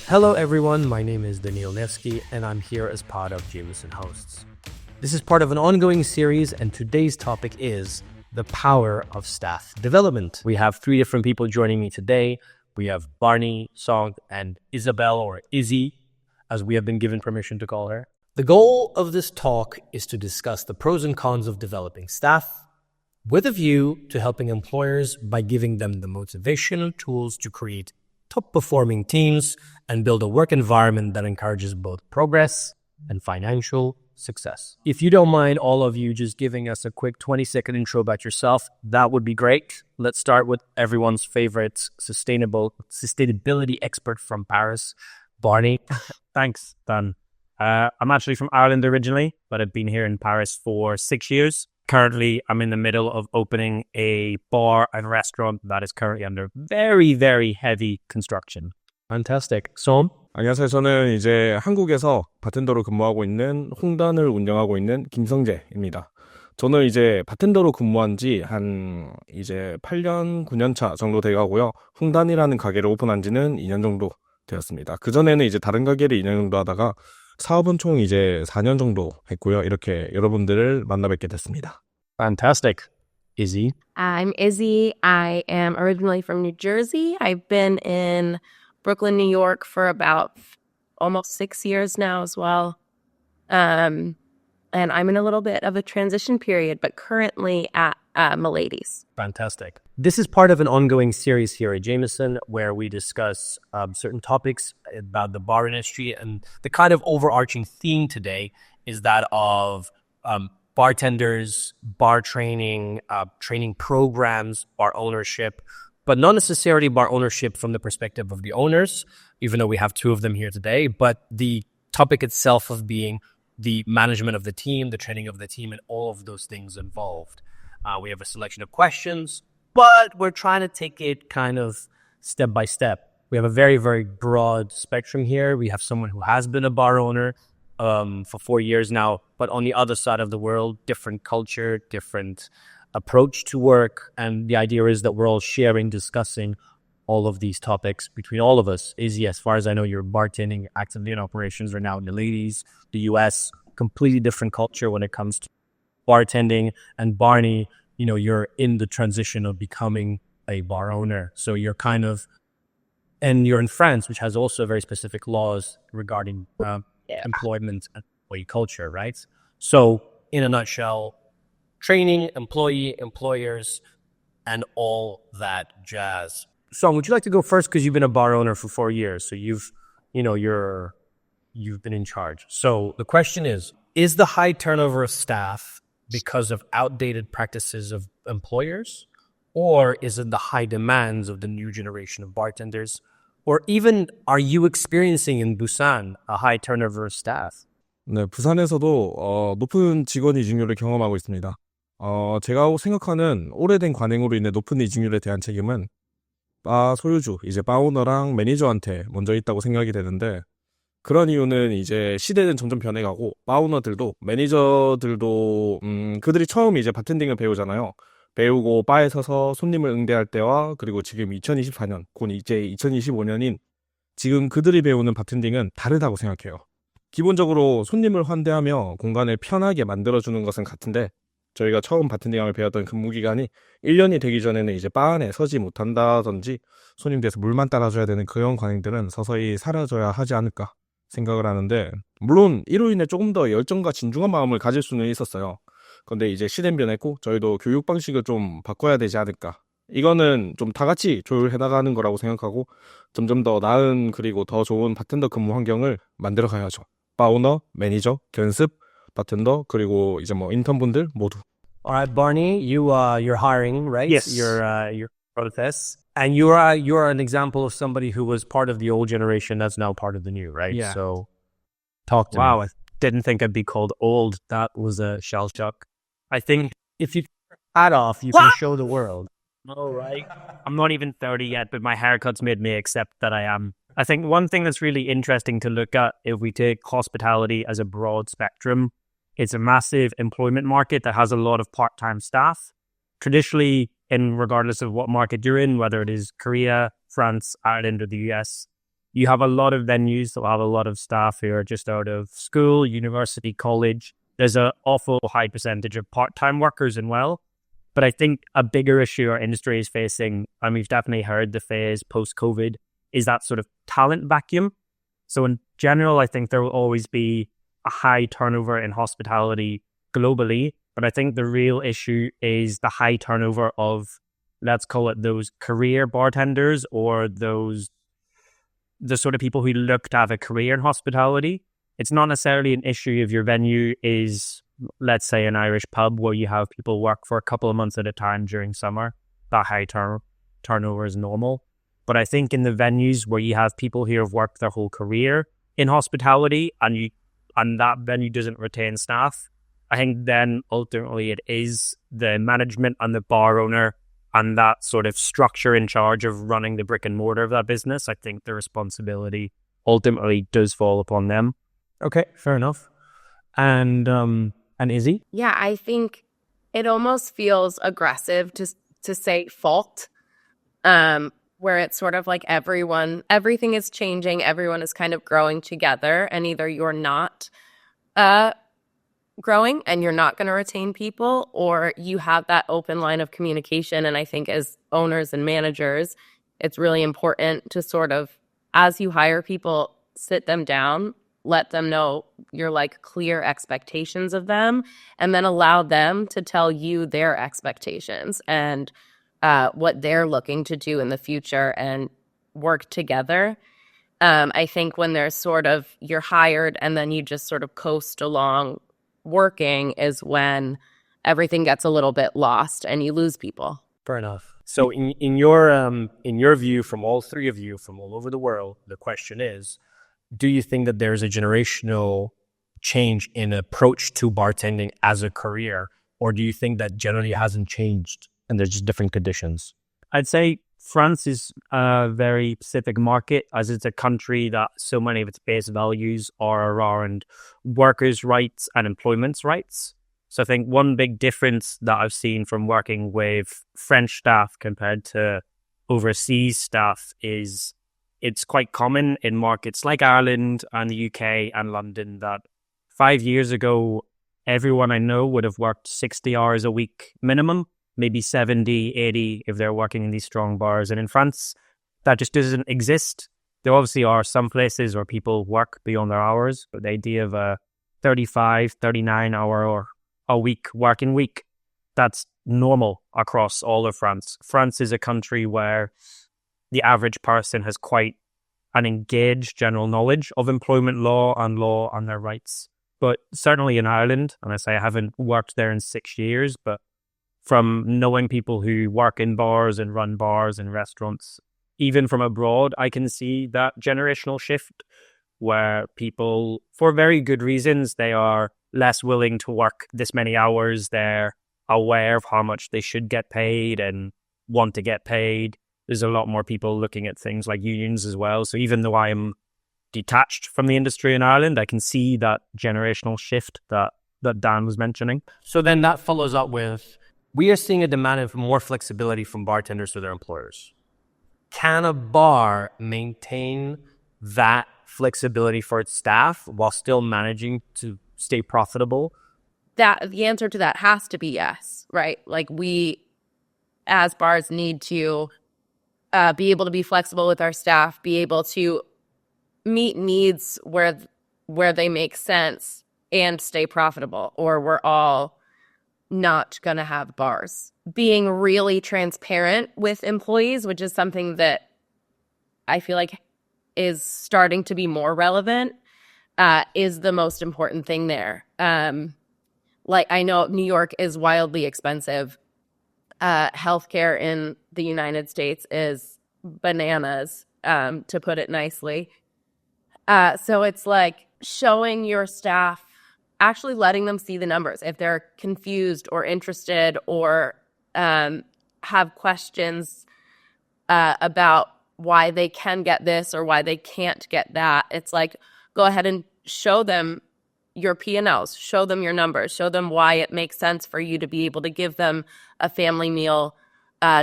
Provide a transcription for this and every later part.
Hello everyone, my name is Danil and I'm here as part of Jameson Hosts. This is part of an ongoing series and today's topic is the power of staff development. We have 3 different people joining me today. We have Barney, Song, and Isabel or Izzy, as we have been given permission to call her. The goal of this talk is to discuss the pros and cons of developing staff with a view to helping employers by giving them the motivational tools to create top-performing teams and build a work environment that encourages both progress and financial success. If you don't mind all of you just giving us a quick 20-second intro about yourself, that would be great. Let's start with everyone's favorite sustainability expert from Paris, Barney. Thanks, Dan. I'm actually from Ireland originally, but I've been here in Paris for 6 years. Currently, I'm in the middle of opening a bar and restaurant that is currently under very, very heavy construction. Fantastic. Som? 안녕하세요. 저는 이제 한국에서 바텐더로 근무하고 있는 홍단을 운영하고 있는 김성재입니다. 저는 이제 바텐더로 근무한 지 이제 8년, 9년 차 정도 돼가고요. 홍단이라는 가게를 오픈한 지는 2년 정도 되었습니다. 그전에는 이제 다른 가게를 2년 정도 하다가 사업은 총 이제 4년 정도 했고요. 이렇게 여러분들을 만나 뵙게 됐습니다. Fantastic. Izzy? I'm Izzy. I am originally from New Jersey. I've been in Brooklyn, New York for about almost 6 years now as well. And I'm in a little bit of a transition period, but currently at Milady's. Fantastic. This is part of an ongoing series here at Jameson where we discuss certain topics about the bar industry, and the kind of overarching theme today is that of bartenders, bar training, training programs, bar ownership, but not necessarily bar ownership from the perspective of the owners, even though we have 2 of them here today, but the topic itself of being the management of the team, the training of the team, and all of those things involved. We have a selection of questions, but we're trying to take it kind of step by step. We have a very, very broad spectrum here. We have someone who has been a bar owner for 4 years now, but on the other side of the world, different culture, different approach to work. And the idea is that we're all sharing, discussing all of these topics between all of us. Izzy, as far as I know, you're bartending actively in operations right now in the Milady, the US, completely different culture when it comes to bartending. And Barney, you know, you're in the transition of becoming a bar owner. So you're and you're in France, which has also very specific laws regarding employment and employee culture, right? So in a nutshell, training, employee, employers, and all that jazz. Song, would you like to go first? Because you've been a bar owner for 4 years. So you've been in charge. So the question is the high turnover of staff because of outdated practices of employers? Or is it the high demands of the new generation of bartenders? Or even, are you experiencing in Busan a high turnover of staff? 네, 부산에서도 높은 직원 이직률을 경험하고 있습니다. 제가 생각하는 오래된 관행으로 인해 높은 이직률에 대한 책임은 바 소유주, 이제 바 오너랑 매니저한테 먼저 있다고 생각이 되는데, 그런 이유는 이제 시대는 점점 변해가고 바 오너들도 매니저들도 그들이 처음 이제 바텐딩을 배우잖아요. 배우고 바에 서서 손님을 응대할 때와 그리고 지금 2024년, 곧 이제 2025년인 지금 그들이 배우는 바텐딩은 다르다고 생각해요. 기본적으로 손님을 환대하며 공간을 편하게 만들어주는 것은 같은데, 저희가 처음 바텐딩을 배웠던 근무기간이 1년이 되기 전에는 이제 바 안에 서지 못한다든지 손님 돼서 물만 따라줘야 되는 그런 관행들은 서서히 사라져야 하지 않을까 생각을 하는데, 물론 이로 인해 조금 더 열정과 진중한 마음을 가질 수는 있었어요. 근데 이제 시대는 변했고 저희도 교육 방식을 좀 바꿔야 되지 않을까. 이거는 좀 다 같이 조율해 나가는 거라고 생각하고 점점 더 나은 그리고 더 좋은 바텐더 근무 환경을 만들어 가야죠. 바 오너, 매니저, 견습, 바텐더 그리고 이제 뭐 인턴분들 모두. All right, Barney, you're hiring, right? Yes. Your process, and you're an example of somebody who was part of the old generation that's now part of the new, right? Yeah. So, talk to me. Wow, I didn't think I'd be called old. That was a shell shock. I think If you take your hat off, you can show the world. all right. I'm not even 30 yet, but my haircut's made me accept that I am. I think one thing that's really interesting to look at, if we take hospitality as a broad spectrum, it's a massive employment market that has a lot of part-time staff. Traditionally, in regardless of what market you're in, whether it is Korea, France, Ireland, or the US. You have a lot of venues that will have a lot of staff who are just out of school, university, college. There's an awful high percentage of part-time workers as well. But I think a bigger issue our industry is facing, and we've definitely heard the phase post-COVID, is that sort of talent vacuum. So in general, I think there will always be a high turnover in hospitality globally. But I think the real issue is the high turnover of, let's call it those career bartenders, or the sort of people who look to have a career in hospitality. It's not necessarily an issue if your venue is, let's say, an Irish pub where you have people work for a couple of months at a time during summer. That high turnover is normal. But I think in the venues where you have people who have worked their whole career in hospitality and that venue doesn't retain staff, I think then ultimately it is the management and the bar owner and that sort of structure in charge of running the brick and mortar of that business. I think the responsibility ultimately does fall upon them. Okay, fair enough. And Izzy? Yeah, I think it almost feels aggressive to say fault, where it's sort of like everything is changing, everyone is kind of growing together, and either you're not growing and you're not going to retain people, or you have that open line of communication. And I think as owners and managers, it's really important to sort of, as you hire people, sit them down, let them know your like clear expectations of them, and then allow them to tell you their expectations and what they're looking to do in the future, and work together. I think when there's sort of, you're hired and then you just sort of coast along working, is when everything gets a little bit lost and you lose people. Fair enough. So in your view, from all three of you from all over the world, the question is, do you think that there's a generational change in approach to bartending as a career, or do you think that generally hasn't changed and there's just different conditions? I'd say France is a very specific market, as it's a country that so many of its base values are around workers' rights and employment's rights. So I think one big difference that I've seen from working with French staff compared to overseas staff is it's quite common in markets like Ireland and the UK and London that 5 years ago, everyone I know would have worked 60 hours a week minimum, maybe 70, 80 if they're working in these strong bars. And in France, that just doesn't exist. There obviously are some places where people work beyond their hours, but the idea of a 35, 39 hour or a week working week, that's normal across all of France. France is a country where the average person has quite an engaged general knowledge of employment law and their rights. But certainly in Ireland, and I say I haven't worked there in 6 years, but from knowing people who work in bars and run bars and restaurants, even from abroad, I can see that generational shift where people, for very good reasons, they are less willing to work this many hours. They're aware of how much they should get paid and want to get paid. There's a lot more people looking at things like unions as well. So even though I am detached from the industry in Ireland, I can see that generational shift that Dan was mentioning. So then that follows up with, we are seeing a demand for more flexibility from bartenders to their employers. Can a bar maintain that flexibility for its staff while still managing to stay profitable? That the answer to that has to be yes, right? Like, we as bars need to be able to be flexible with our staff, be able to meet needs where they make sense and stay profitable, or we're all not going to have bars. Being really transparent with employees, which is something that I feel like is starting to be more relevant, is the most important thing there. Like, I know New York is wildly expensive. Healthcare in the United States is bananas, to put it nicely. So it's like showing your staff, actually letting them see the numbers. If they're confused or interested or have questions about why they can get this or why they can't get that, it's like, go ahead and show them your P&Ls, show them your numbers, show them why it makes sense for you to be able to give them a family meal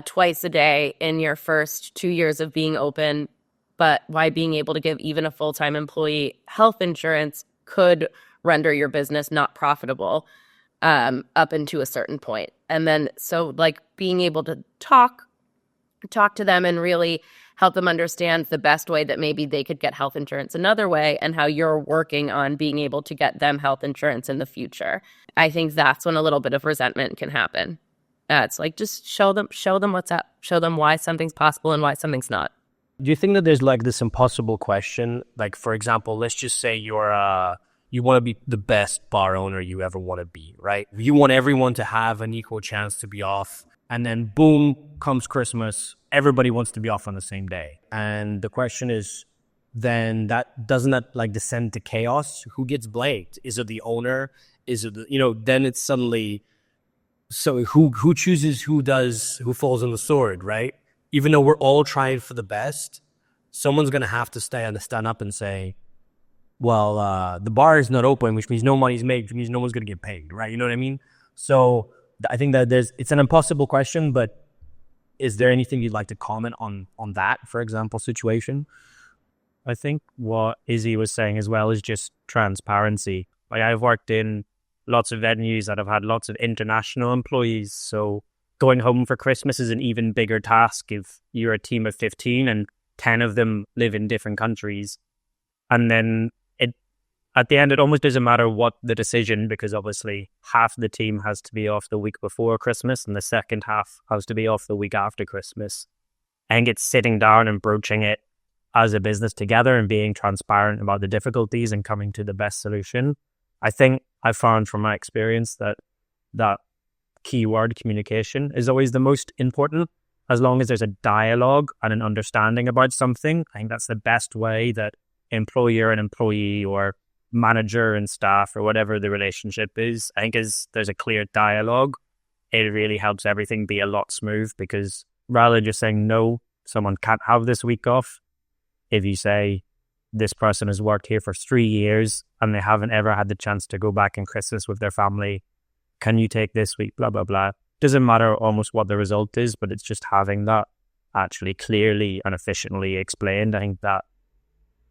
twice a day in your first 2 years of being open, but why being able to give even a full-time employee health insurance could render your business not profitable up into a certain point. And then so like being able to talk to them and really help them understand the best way that maybe they could get health insurance another way and how you're working on being able to get them health insurance in the future. I think that's when a little bit of resentment can happen. It's like just show them what's up, show them why something's possible and why something's not. Do you think that there's like this impossible question? Like, for example, let's just say you want to be the best bar owner you ever want to be, right? You want everyone to have an equal chance to be off. And then boom, comes Christmas. Everybody wants to be off on the same day. And the question is, then doesn't that like descend to chaos? Who gets blamed? Is it the owner? Is it then it's suddenly, so who chooses who falls on the sword, right? Even though we're all trying for the best, someone's going to have to stand up and say, well, the bar is not open, which means no money's made, which means no one's going to get paid, right? You know what I mean? So I think that it's an impossible question, but is there anything you'd like to comment on that, for example, situation? I think what Izzy was saying as well is just transparency. Like I've worked in lots of venues that have had lots of international employees, so going home for Christmas is an even bigger task if you're a team of 15 and 10 of them live in different countries. And then at the end, it almost doesn't matter what the decision, because obviously half the team has to be off the week before Christmas and the second half has to be off the week after Christmas. I think it's sitting down and broaching it as a business together and being transparent about the difficulties and coming to the best solution. I think I found from my experience that keyword communication is always the most important. As long as there's a dialogue and an understanding about something, I think that's the best way that employer and employee or manager and staff or whatever the relationship is, I think as there's a clear dialogue, it really helps everything be a lot smooth, because rather than just saying, no, someone can't have this week off, if you say, this person has worked here for 3 years and they haven't ever had the chance to go back in Christmas with their family, can you take this week, blah, blah, blah. Doesn't matter almost what the result is, but it's just having that actually clearly and efficiently explained. I think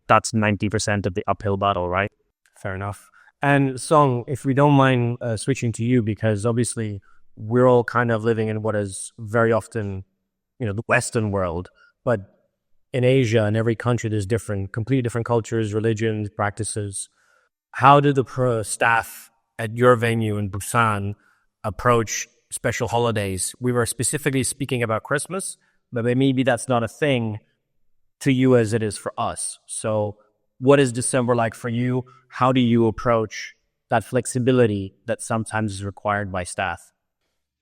that's 90% of the uphill battle, right? Fair enough. And Song, if we don't mind switching to you, because obviously we're all kind of living in what is very often, the Western world, but in Asia, in every country, there's completely different cultures, religions, practices. How do the staff at your venue in Busan approach special holidays? We were specifically speaking about Christmas, but maybe that's not a thing to you as it is for us. So what is December like for you? How do you approach that flexibility that sometimes is required by staff?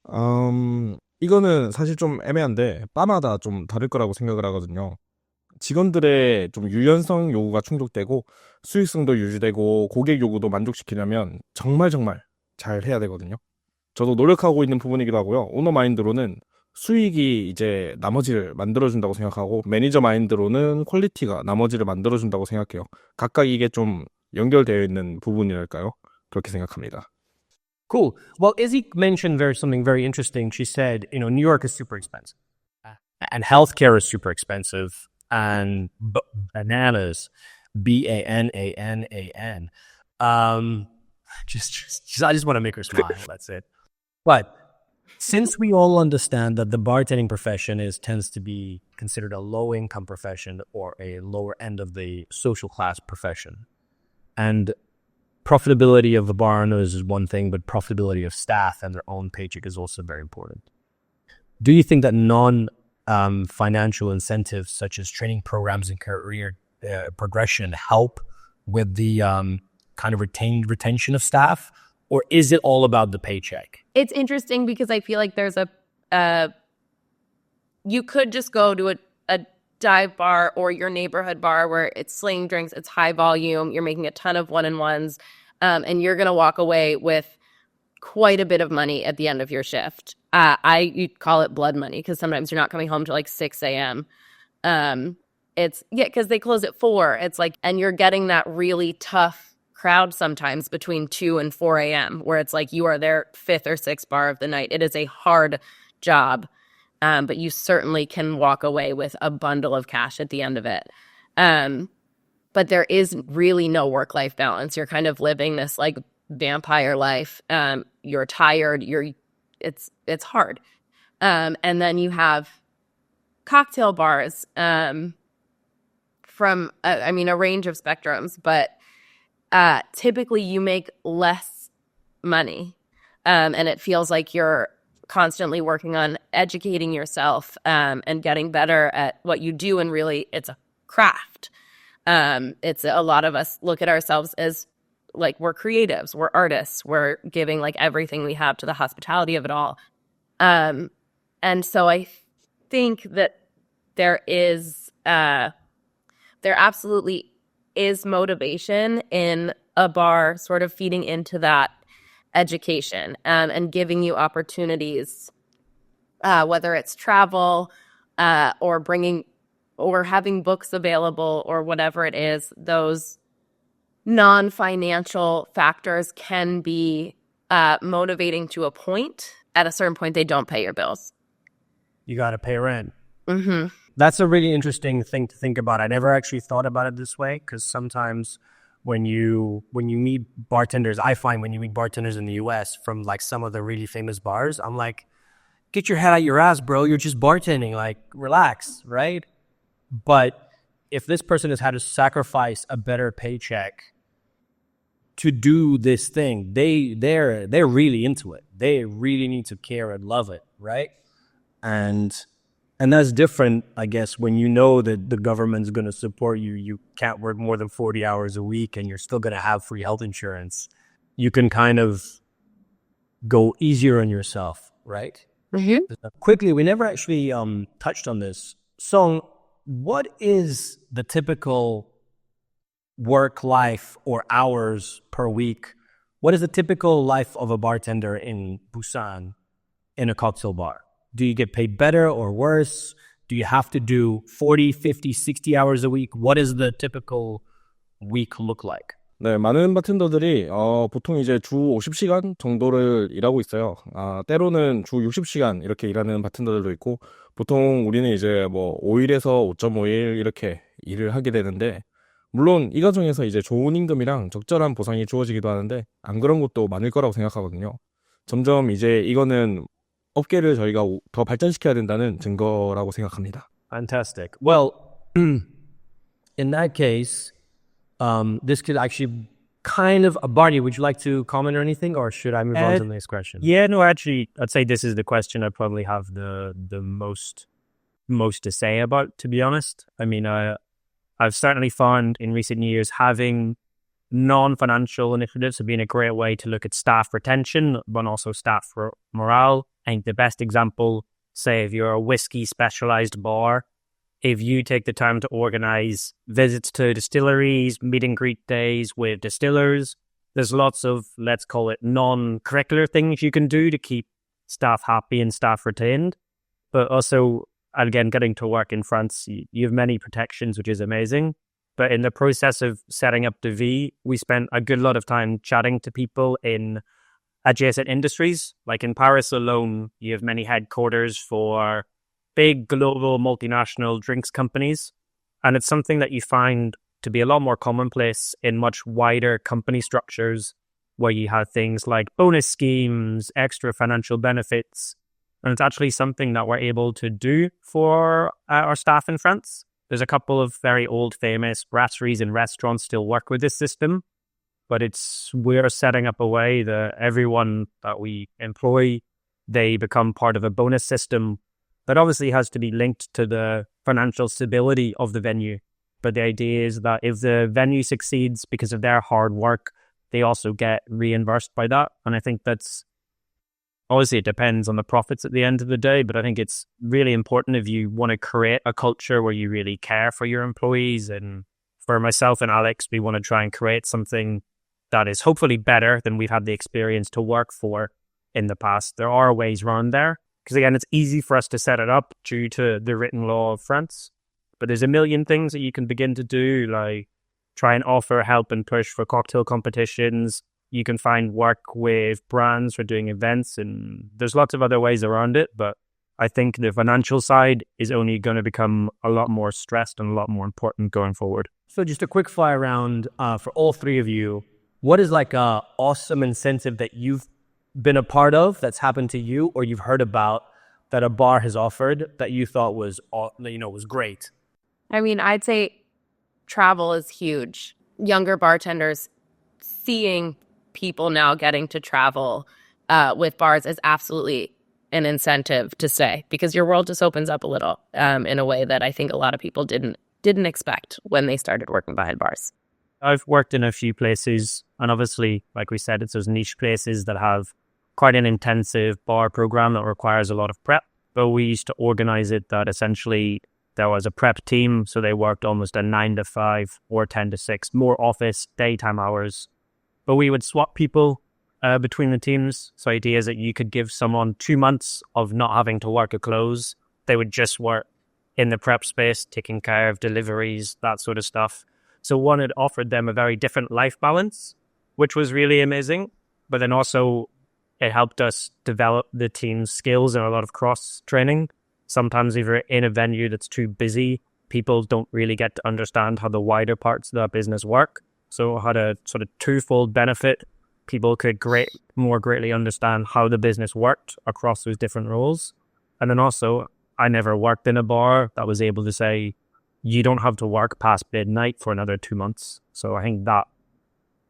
이거는 사실 좀 애매한데 바마다 좀 다를 거라고 생각을 하거든요. 직원들의 좀 유연성 요구가 충족되고 수익성도 유지되고 고객 요구도 만족시키려면 정말 잘 해야 되거든요. 저도 노력하고 있는 부분이기도 하고요. 오너 마인드로는 수익이 이제 나머지를 만들어준다고 생각하고, 매니저 마인드로는 퀄리티가 나머지를 만들어준다고 생각해요. 각각 이게 좀 연결되어 있는 부분이랄까요? 그렇게 생각합니다. Cool. Well, Izzy mentioned something very interesting. She said, New York is super expensive. And healthcare is super expensive. And bananas, BANANAN. I just want to make her smile. That's it. But since we all understand that the bartending profession tends to be considered a low-income profession or a lower end of the social class profession, and profitability of the bar owners is one thing, but profitability of staff and their own paycheck is also very important. Do you think that non-financial incentives such as training programs and career progression help with the kind of retention of staff? Or is it all about the paycheck? It's interesting because I feel like there's you could just go to a dive bar or your neighborhood bar where it's sling drinks, it's high volume, you're making a ton of one-on-ones, and you're going to walk away with quite a bit of money at the end of your shift. You call it blood money because sometimes you're not coming home till like 6 a.m. Because they close at 4. It's like, and you're getting that really tough crowd sometimes between 2 and 4 a.m. where it's like you are their 5th or 6th bar of the night. It is a hard job. but you certainly can walk away with a bundle of cash at the end of it. But there is really no work-life balance. You're kind of living this like vampire life. You're tired. It's hard. And then you have cocktail bars from a range of spectrums, but typically you make less money, and it feels like you're constantly working on educating yourself and getting better at what you do. And really, it's a craft. It's a lot of us look at ourselves as like we're creatives, we're artists, we're giving like everything we have to the hospitality of it all. And so I think that there absolutely is motivation in a bar sort of feeding into that education and giving you opportunities, whether it's travel or bringing or having books available or whatever it is. Those non-financial factors can be motivating to a point. At a certain point, they don't pay your bills. You got to pay rent. Mm-hmm. That's a really interesting thing to think about. I never actually thought about it this way, because sometimes when you meet bartenders, I find when you meet bartenders in the US from like some of the really famous bars, I'm like, get your head out your ass, bro. You're just bartending. Like, relax, right? But if this person has had to sacrifice a better paycheck to do this thing, they're really into it. They really need to care and love it, right? And that's different, I guess, when you know that the government's going to support you. You can't work more than 40 hours a week and you're still going to have free health insurance. You can kind of go easier on yourself, right? Mm-hmm. Quickly, we never actually touched on this. Song, what is the typical work life or hours per week? What is the typical life of a bartender in Busan in a cocktail bar? Do you get paid better or worse? Do you have to do 40, 50, 60 hours a week? What does the typical week look like? 네, 많은 바텐더들이 보통 이제 주 50시간 정도를 일하고 있어요. 때로는 주 60시간 이렇게 일하는 바텐더들도 있고, 보통 우리는 이제 뭐 5일에서 5.5일 이렇게 일을 하게 되는데, 물론 이 과정에서 이제 좋은 임금이랑 적절한 보상이 주어지기도 하는데, 안 그런 것도 많을 거라고 생각하거든요. 점점 이제 이거는 업계를 저희가 더 발전시켜야 된다는 증거라고 생각합니다. Fantastic. Well, in that case, this could actually kind of... Barney, would you like to comment or anything, or should I move on to the next question? Yeah, no, actually, I'd say this is the question I probably have the most to say about, to be honest. I mean, I've certainly found in recent years having non-financial initiatives have been a great way to look at staff retention, but also staff morale. I think the best example, say if you're a whiskey specialized bar, if you take the time to organize visits to distilleries, meet and greet days with distillers, there's lots of, let's call it, non-curricular things you can do to keep staff happy and staff retained. But also, again, getting to work in France, you have many protections, which is amazing. But in the process of setting up the V, we spent a good lot of time chatting to people in adjacent industries. Like in Paris alone, you have many headquarters for big global multinational drinks companies. And it's something that you find to be a lot more commonplace in much wider company structures, where you have things like bonus schemes, extra financial benefits. And it's actually something that we're able to do for our staff in France. There's a couple of very old famous brasseries and restaurants still work with this system, but we're setting up a way that everyone that we employ, they become part of a bonus system that obviously has to be linked to the financial stability of the venue. But the idea is that if the venue succeeds because of their hard work, they also get reimbursed by that. And I think that's, obviously it depends on the profits at the end of the day, but I think it's really important if you want to create a culture where you really care for your employees. And for myself and Alex, we want to try and create something that is hopefully better than we've had the experience to work for in the past. There are ways around there, because again, it's easy for us to set it up due to the written law of France. But there's a million things that you can begin to do, like try and offer help and push for cocktail competitions. You can find work with brands for doing events, and there's lots of other ways around it. But I think the financial side is only going to become a lot more stressed and a lot more important going forward. So just a quick fire round for all three of you. What is like a awesome incentive that you've been a part of that's happened to you or you've heard about that a bar has offered that you thought was, was great? I mean, I'd say travel is huge. Younger bartenders seeing people now getting to travel with bars is absolutely an incentive to stay because your world just opens up a little in a way that I think a lot of people didn't expect when they started working behind bars. I've worked in a few places, and obviously, like we said, it's those niche places that have quite an intensive bar program that requires a lot of prep. But we used to organize it that essentially there was a prep team, so they worked almost a 9 to 5 or 10 to 6, more office, daytime hours. But we would swap people between the teams. So idea is that you could give someone 2 months of not having to work a close. They would just work in the prep space, taking care of deliveries, that sort of stuff. So one, it offered them a very different life balance, which was really amazing. But then also it helped us develop the team's skills and a lot of cross training. Sometimes if you're in a venue that's too busy, people don't really get to understand how the wider parts of that business work. So it had a sort of twofold benefit. People could more greatly understand how the business worked across those different roles. And then also, I never worked in a bar that was able to say, you don't have to work past midnight for another 2 months. So I think that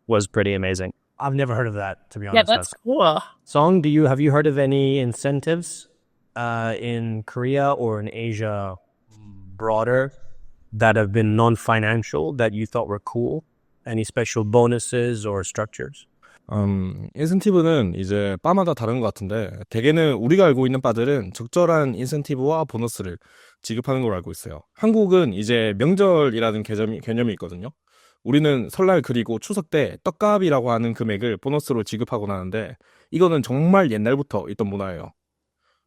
was pretty amazing. I've never heard of that, to be honest. Yeah, that's cool. Song, have you heard of any incentives in Korea or in Asia broader that have been non-financial that you thought were cool? Any special bonuses or structures? 인센티브는 이제 바마다 다른 것 같은데 대개는 우리가 알고 있는 바들은 적절한 인센티브와 보너스를 지급하는 걸로 알고 있어요. 한국은 이제 명절이라는 개념이 있거든요. 우리는 설날 그리고 추석 때 떡값이라고 하는 금액을 보너스로 지급하곤 하는데 이거는 정말 옛날부터 있던 문화예요.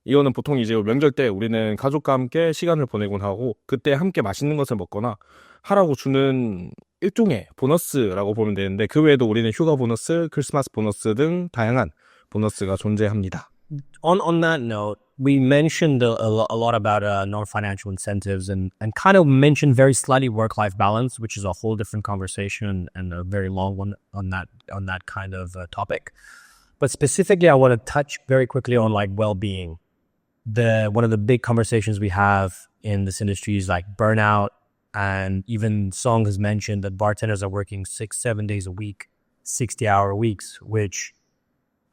이거는 보통 이제 명절 때 우리는 가족과 함께 시간을 보내곤 하고 그때 함께 맛있는 것을 먹거나 하라고 주는 일종의 보너스라고 보면 되는데 그 외에도 우리는 휴가 보너스, 크리스마스 보너스 등 다양한 보너스가 존재합니다. On that note, we mentioned a lot about non-financial incentives and kind of mentioned very slightly work-life balance, which is a whole different conversation and a very long one on that kind of topic. But specifically, I want to touch very quickly on like well-being. One of the big conversations we have in this industry is like burnout, and even Song has mentioned that bartenders are working 6-7 days a week, 60-hour weeks, which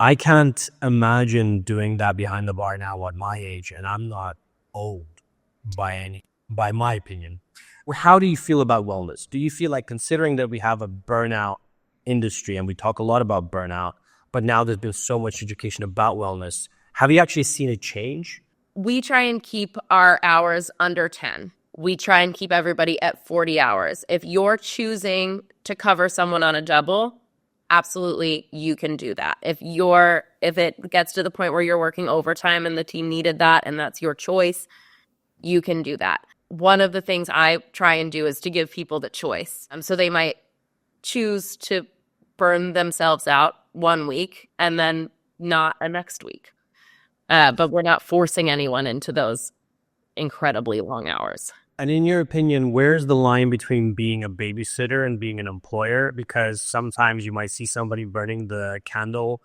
I can't imagine doing that behind the bar now at my age, and I'm not old by my opinion. How do you feel about wellness? Do you feel like, considering that we have a burnout industry and we talk a lot about burnout, but now there's been so much education about wellness, have you actually seen a change? We try and keep our hours under 10. We try and keep everybody at 40 hours. If you're choosing to cover someone on a double, absolutely you can do that. If it gets to the point where you're working overtime and the team needed that and that's your choice, you can do that. One of the things I try and do is to give people the choice. So they might choose to burn themselves out 1 week and then not a next week. But we're not forcing anyone into those incredibly long hours. And in your opinion, where's the line between being a babysitter and being an employer? Because sometimes you might see somebody burning the candle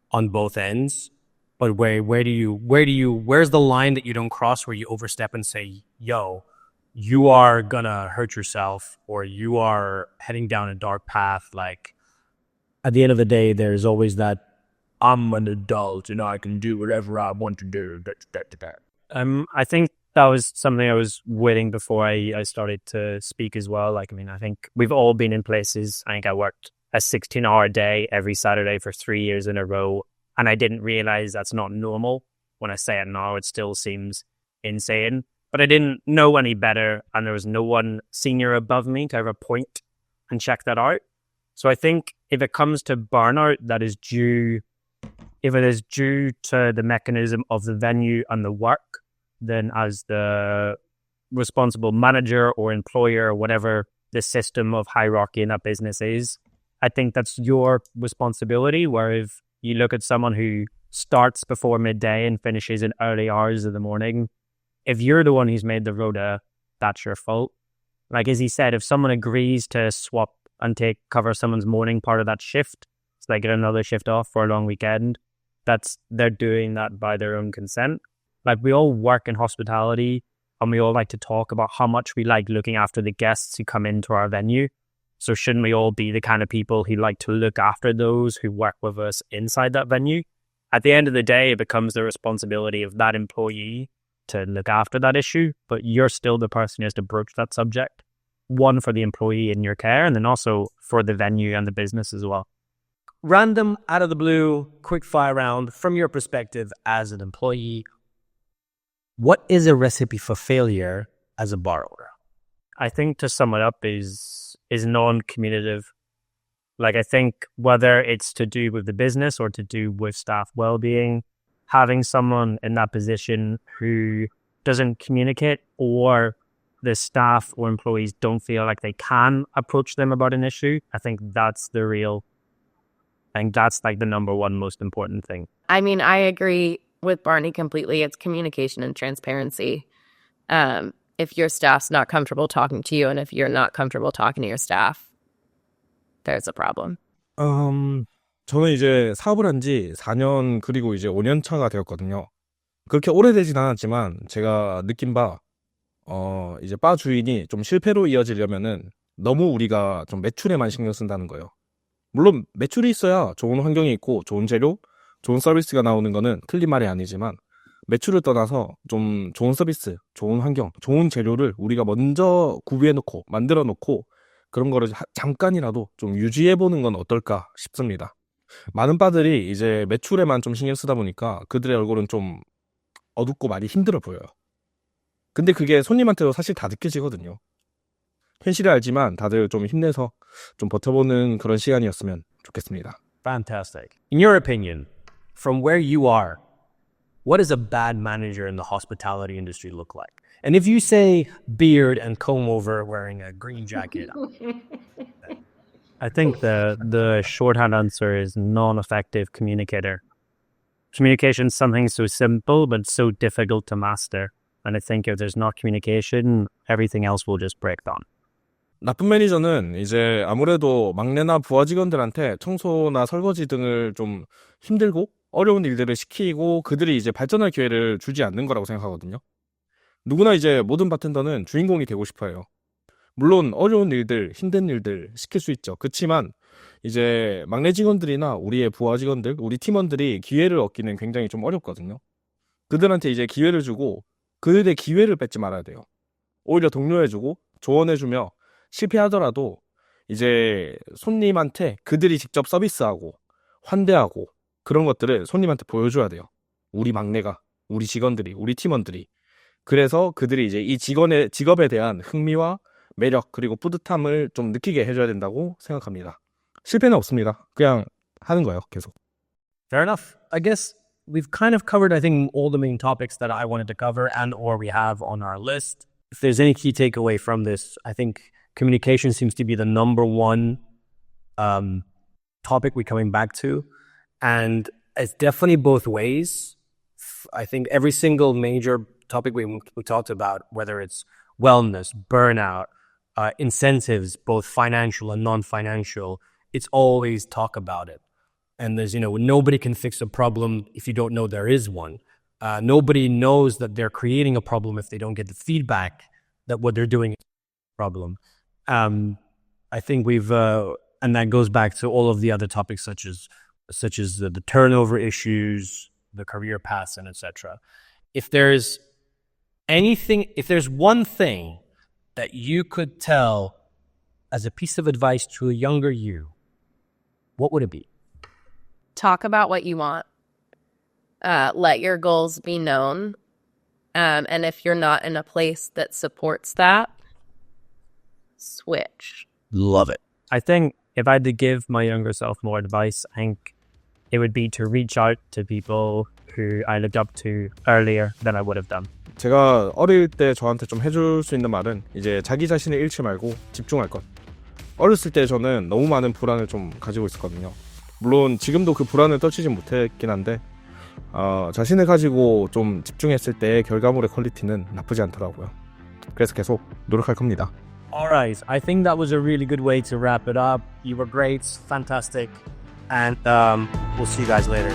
on both ends. But where's the line that you don't cross where you overstep and say, yo, you are gonna hurt yourself or you are heading down a dark path? Like, at the end of the day, there's always that, I'm an adult and I can do whatever I want to do. I think that was something I was waiting before I started to speak as well. Like, I mean, I think we've all been in places. I think I worked a 16-hour day every Saturday for 3 years in a row. And I didn't realize that's not normal. When I say it now, it still seems insane. But I didn't know any better. And there was no one senior above me to ever point and check that out. So I think if it comes to burnout, if it is due to the mechanism of the venue and the work, then as the responsible manager or employer or whatever the system of hierarchy in that business is, I think that's your responsibility. Where if you look at someone who starts before midday and finishes in early hours of the morning, if you're the one who's made the rota, that's your fault. Like as he said, if someone agrees to swap and cover someone's morning part of that shift, so they get another shift off for a long weekend, they're doing that by their own consent. Like we all work in hospitality and we all like to talk about how much we like looking after the guests who come into our venue. So shouldn't we all be the kind of people who like to look after those who work with us inside that venue? At the end of the day, it becomes the responsibility of that employee to look after that issue, but you're still the person who has to broach that subject. One, for the employee in your care, and then also for the venue and the business as well. Random, out of the blue, quick fire round from your perspective as an employee. What is a recipe for failure as a bar owner? I think to sum it up is non-communicative. Like I think whether it's to do with the business or to do with staff well-being, having someone in that position who doesn't communicate or the staff or employees don't feel like they can approach them about an issue, I think that's like the number one most important thing. I mean, I agree with Barney completely. It's communication and transparency. If your staff's not comfortable talking to you and if you're not comfortable talking to your staff, there's a problem. 저는 이제 사업을 한 지 4년 그리고 이제 5년 차가 되었거든요. 그렇게 오래되진 않았지만 제가 느낀 바 이제 바 주인이 좀 실패로 이어지려면은 너무 우리가 좀 매출에만 신경 쓴다는 거예요. 물론 매출이 있어야 좋은 환경이 있고 좋은 재료, 좋은 서비스가 나오는 거는 틀린 말이 아니지만 매출을 떠나서 좀 좋은 서비스, 좋은 환경, 좋은 재료를 우리가 먼저 구비해놓고 만들어놓고 그런 거를 잠깐이라도 좀 유지해보는 건 어떨까 싶습니다. 많은 바들이 이제 매출에만 좀 신경 쓰다 보니까 그들의 얼굴은 좀 어둡고 많이 힘들어 보여요. 근데 그게 손님한테도 사실 다 느껴지거든요. 현실을 알지만 다들 좀 힘내서 좀 버텨보는 그런 시간이었으면 좋겠습니다. Fantastic. In your opinion, from where you are, what does a bad manager in the hospitality industry look like? And if you say beard and comb over wearing a green jacket, I think the shorthand answer is non-effective communicator. Communication is something so simple but so difficult to master. And I think if there's not communication, everything else will just break down. 나쁜 매니저는 이제 아무래도 막내나 부하 직원들한테 청소나 설거지 등을 좀 힘들고 어려운 일들을 시키고 그들이 이제 발전할 기회를 주지 않는 거라고 생각하거든요. 누구나 이제 모든 바텐더는 주인공이 되고 싶어요. 물론 어려운 일들, 힘든 일들 시킬 수 있죠. 그렇지만 이제 막내 직원들이나 우리의 부하 직원들, 우리 팀원들이 기회를 얻기는 굉장히 좀 어렵거든요. 그들한테 이제 기회를 주고 그들의 기회를 뺏지 말아야 돼요. 오히려 독려해주고 조언해주며 실패하더라도 이제 손님한테 그들이 직접 서비스하고 환대하고 그런 것들을 손님한테 보여줘야 돼요. 우리 막내가, 우리 직원들이, 우리 팀원들이. 그래서 그들이 이제 이 직업에 대한 흥미와 매력 그리고 뿌듯함을 좀 느끼게 해줘야 된다고 생각합니다. 실패는 없습니다. 그냥 하는 거예요, 계속. Fair enough. I guess we've kind of covered, I think, all the main topics that I wanted to cover and or we have on our list. If there's any key takeaway from this, I think communication seems to be the number one topic we're coming back to. And it's definitely both ways. I think every single major topic we talked about, whether it's wellness, burnout, incentives, both financial and non-financial, it's always talk about it. And there's, nobody can fix a problem if you don't know there is one. Nobody knows that they're creating a problem if they don't get the feedback that what they're doing is a problem. I think and that goes back to all of the other topics such as the turnover issues, the career paths, and etc. If there's one thing that you could tell as a piece of advice to a younger you, what would it be? Talk about what you want. Let your goals be known. And if you're not in a place that supports that, switch. Love it. I think if I had to give my younger self more advice, I think it would be to reach out to people who I looked up to earlier than I would have done. 제가 어릴 때 저한테 좀 해줄 수 있는 말은 이제 자기 자신을 잃지 말고 집중할 것. 어렸을 때 저는 너무 많은 불안을 좀 가지고 있었거든요. 물론 지금도 그 불안을 떨치지 못했긴 한데 자신을 가지고 좀 집중했을 때 결과물의 퀄리티는 나쁘지 않더라고요. 그래서 계속 노력할 겁니다. Alright, I think that was a really good way to wrap it up. You were great, fantastic, and we'll see you guys later.